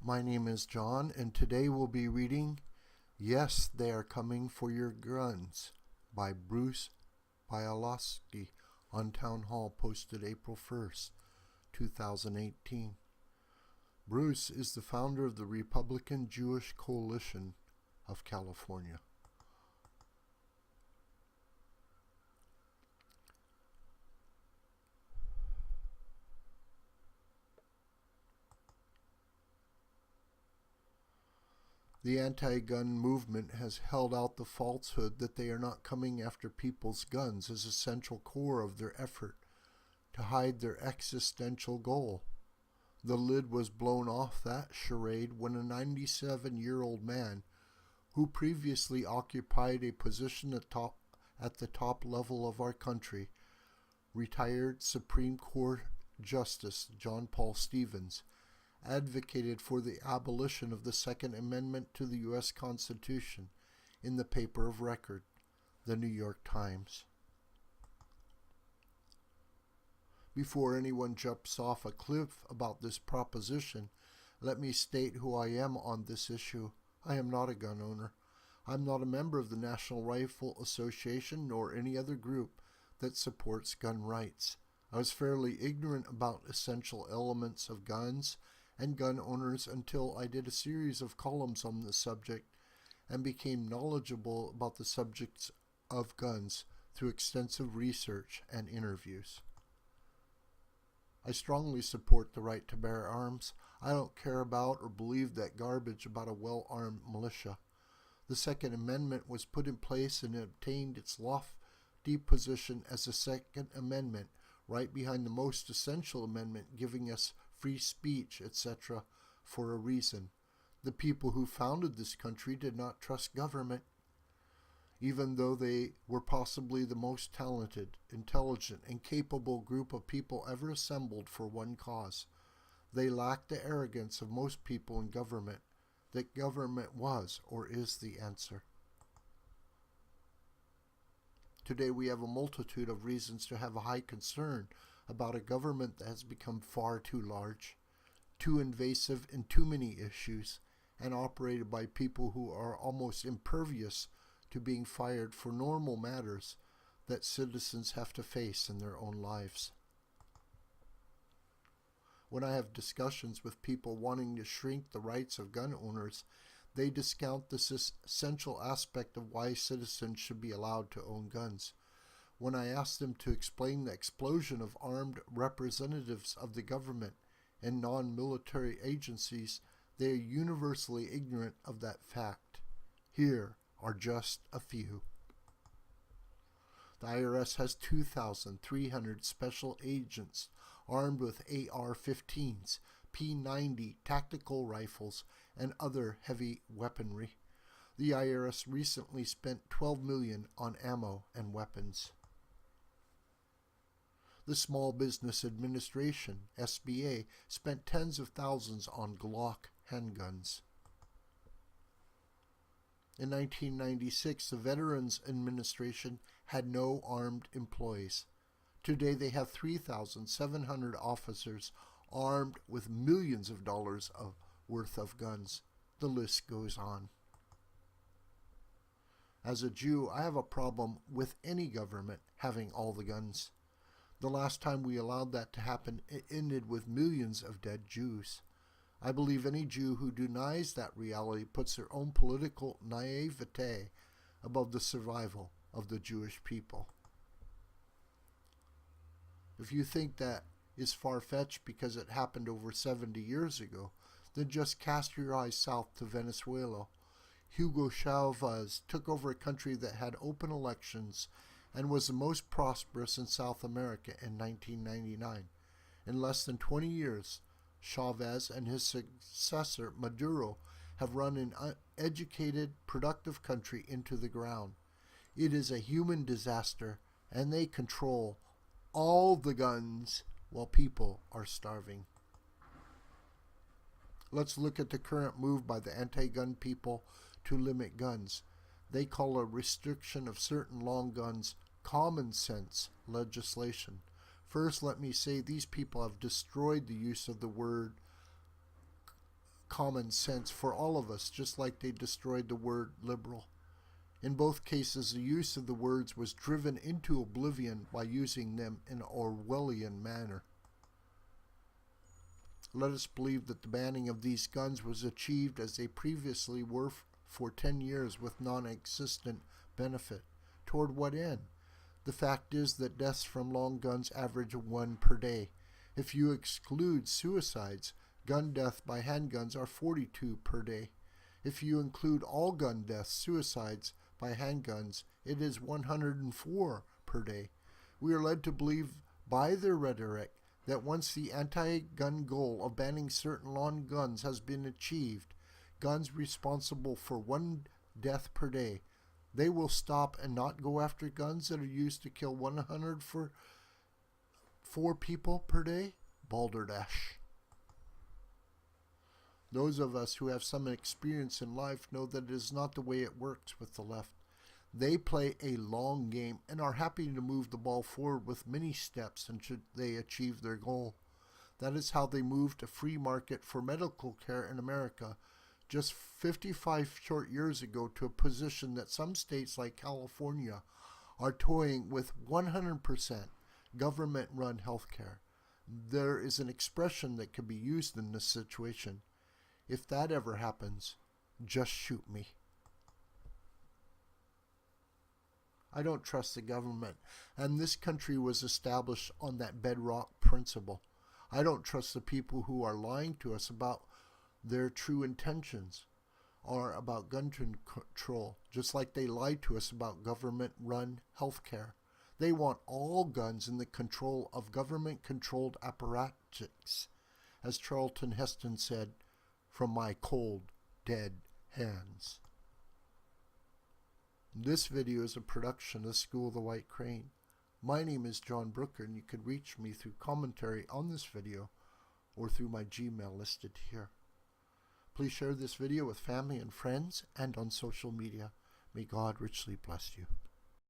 My name is John, and today we'll be reading Yes, They Are Coming for Your Guns by Bruce Bialosky on Townhall, posted April 1st, 2018. Bruce is the founder of the Republican Jewish Coalition of California. The anti-gun movement has held out the falsehood that they are not coming after people's guns as a central core of their effort to hide their existential goal. The lid was blown off that charade when a 97-year-old man who previously occupied a position at the top level of our country, retired Supreme Court Justice John Paul Stevens, advocated for the abolition of the Second Amendment to the U.S. Constitution in the paper of record, the New York Times. Before anyone jumps off a cliff about this proposition, let me state who I am on this issue. I am not a gun owner. I'm not a member of the National Rifle Association nor any other group that supports gun rights. I was fairly ignorant about essential elements of guns and gun owners until I did a series of columns on the subject and became knowledgeable about the subjects of guns through extensive research and interviews. I strongly support the right to bear arms. I don't care about or believe that garbage about a well-armed militia. The Second Amendment was put in place and obtained its lofty position as the Second Amendment, right behind the most essential amendment giving us free speech, etc., for a reason. The people who founded this country did not trust government, even though they were possibly the most talented, intelligent, and capable group of people ever assembled for one cause. They lacked the arrogance of most people in government, that government was or is the answer. Today we have a multitude of reasons to have a high concern about a government that has become far too large, too invasive in too many issues, and operated by people who are almost impervious to being fired for normal matters that citizens have to face in their own lives. When I have discussions with people wanting to shrink the rights of gun owners, they discount this essential aspect of why citizens should be allowed to own guns. When I ask them to explain the explosion of armed representatives of the government and non-military agencies, they are universally ignorant of that fact. Here are just a few. The IRS has 2,300 special agents armed with AR-15s, P-90 tactical rifles, and other heavy weaponry. The IRS recently spent $12 million on ammo and weapons. The Small Business Administration, SBA, spent tens of thousands on Glock handguns. In 1996, the Veterans Administration had no armed employees. Today they have 3,700 officers armed with millions of dollars worth of guns. The list goes on. As a Jew, I have a problem with any government having all the guns. The last time we allowed that to happen, it ended with millions of dead Jews. I believe any Jew who denies that reality puts their own political naivete above the survival of the Jewish people. If you think that is far-fetched because it happened over 70 years ago, then just cast your eyes south to Venezuela. Hugo Chavez took over a country that had open elections and was the most prosperous in South America in 1999. In less than 20 years, Chavez and his successor, Maduro, have run an uneducated, productive country into the ground. It is a human disaster, and they control all the guns while people are starving. Let's look at the current move by the anti-gun people to limit guns. They call a restriction of certain long guns common sense legislation. First, let me say these people have destroyed the use of the word common sense for all of us, just like they destroyed the word liberal. In both cases, the use of the words was driven into oblivion by using them in an Orwellian manner. Let us believe that the banning of these guns was achieved as they previously were for 10 years with non-existent benefit. Toward what end? The fact is that deaths from long guns average 1 per day. If you exclude suicides, gun deaths by handguns are 42 per day. If you include all gun deaths, suicides by handguns, it is 104 per day. We are led to believe by their rhetoric that once the anti-gun goal of banning certain long guns has been achieved, guns responsible for 1 death per day, they will stop and not go after guns that are used to kill 104 people per day? Balderdash. Those of us who have some experience in life know that it is not the way it works with the left. They play a long game and are happy to move the ball forward with many steps until they achieve their goal. That is how they moved a free market for medical care in America just 55 short years ago to a position that some states like California are toying with 100% government-run health care. There is an expression that can be used in this situation. If that ever happens, just shoot me. I don't trust the government, and this country was established on that bedrock principle. I don't trust the people who are lying to us about their true intentions or about gun control, just like they lied to us about government-run health care. They want all guns in the control of government-controlled apparatchiks, as Charlton Heston said, from my cold, dead hands. This video is a production of the School of the White Crane. My name is John Brooker, and you can reach me through commentary on this video or through my Gmail listed here. Please share this video with family and friends and on social media. May God richly bless you.